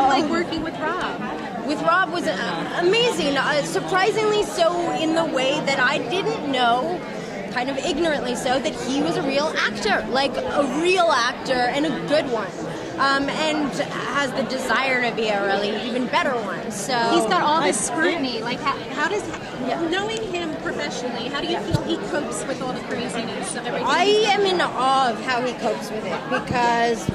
Like working with Rob? With Rob was amazing, surprisingly so in the way that I didn't know, kind of ignorantly so, that he was a real actor, like a real actor and a good one. And has the desire to be a really even better one. So he's got all this scrutiny. Like, how does knowing him professionally, how do you feel he copes with all the craziness of everything? I am in awe of how he copes with it because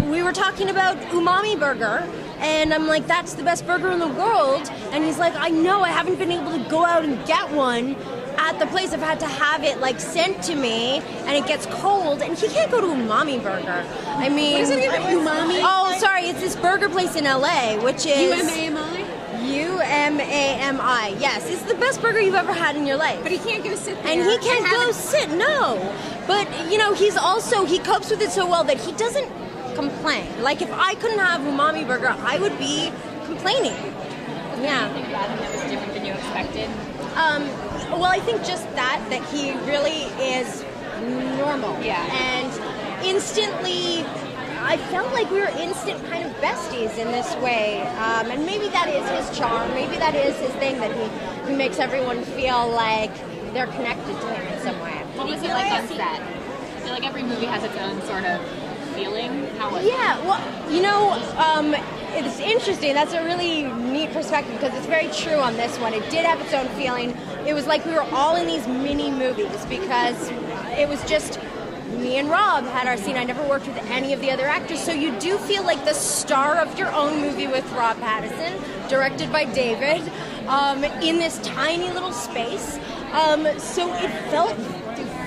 we were talking about umami burger. And I'm like, that's the best burger in the world. And he's like, I know, I haven't been able to go out and get one at the place. I've had to have it like sent to me, and it gets cold. And he can't go to Umami Burger. I mean, what is it even? Umami? Oh, sorry, it's this burger place in LA, which is UMAMI. UMAMI. Yes, it's the best burger you've ever had in your life. But he can't go sit there. And he can't go sit. No, but you know, he copes with it so well that he doesn't complain. Like if I couldn't have Umami Burger, I would be complaining. Yeah. Anything about him that was different than you expected? Well, I think just that he really is normal. Yeah. And instantly, I felt like we were instant kind of besties in this way. And maybe that is his charm. Maybe that is his thing, that he makes everyone feel like they're connected to him in some way. What was it like on set? I feel like every movie has its own sort of feeling. How was it? Well, you know, it's interesting. That's a really neat perspective because it's very true on this one. It did have its own feeling. It was like we were all in these mini movies because it was just me and Rob had our scene. I never worked with any of the other actors, so you do feel like the star of your own movie with Rob Pattinson, directed by David, in this tiny little space. So it felt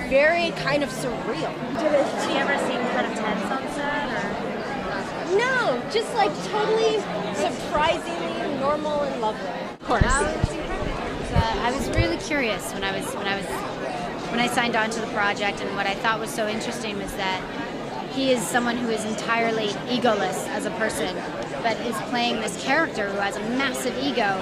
very kind of surreal. Have you ever seen kind of tense on set, or? No, just like totally surprisingly normal and lovely. Of course. I was really curious when I signed on to the project, and what I thought was so interesting was that he is someone who is entirely egoless as a person, but is playing this character who has a massive ego.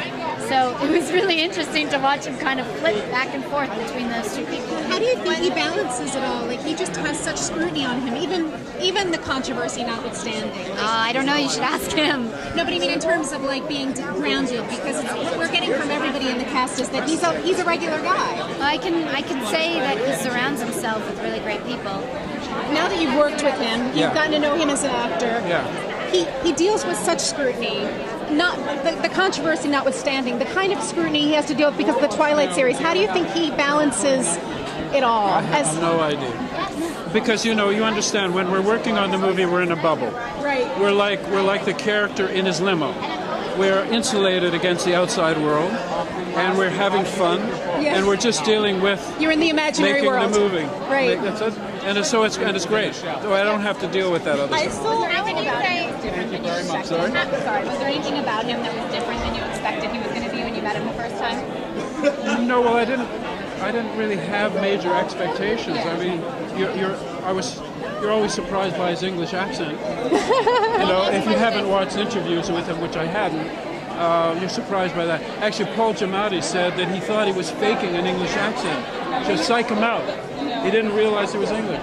So it was really interesting to watch him kind of flip back and forth between those two people. How do you think he balances it all? Like, he just has such scrutiny on him, even the controversy notwithstanding. I don't know, you should ask him. No, but I mean in terms of like being grounded, because what we're getting from everybody in the cast is that he's a regular guy. I can say that he surrounds himself with really great people. Now that you've worked with him, you've gotten to know him as an actor. Yeah. He deals with such scrutiny, not the controversy notwithstanding, the kind of scrutiny he has to deal with because of the Twilight series. How do you think he balances it all? I have no idea. Because you understand, when we're working on the movie, we're in a bubble. Right. We're like the character in his limo. We're insulated against the outside world, and we're having fun, and we're just dealing with you're in the imaginary making world. the movie. Right. That's it. And it's great. So I don't have to deal with that other stuff. Was there anything about him that was different than you expected? Sorry? Was there anything about him that was different than you expected he was going to be when you met him the first time? No, well, I didn't really have major expectations. I mean, you're always surprised by his English accent. If you haven't watched interviews with him, which I hadn't, you're surprised by that. Actually, Paul Giamatti said that he thought he was faking an English accent. Just psych him out. He didn't realize he was English.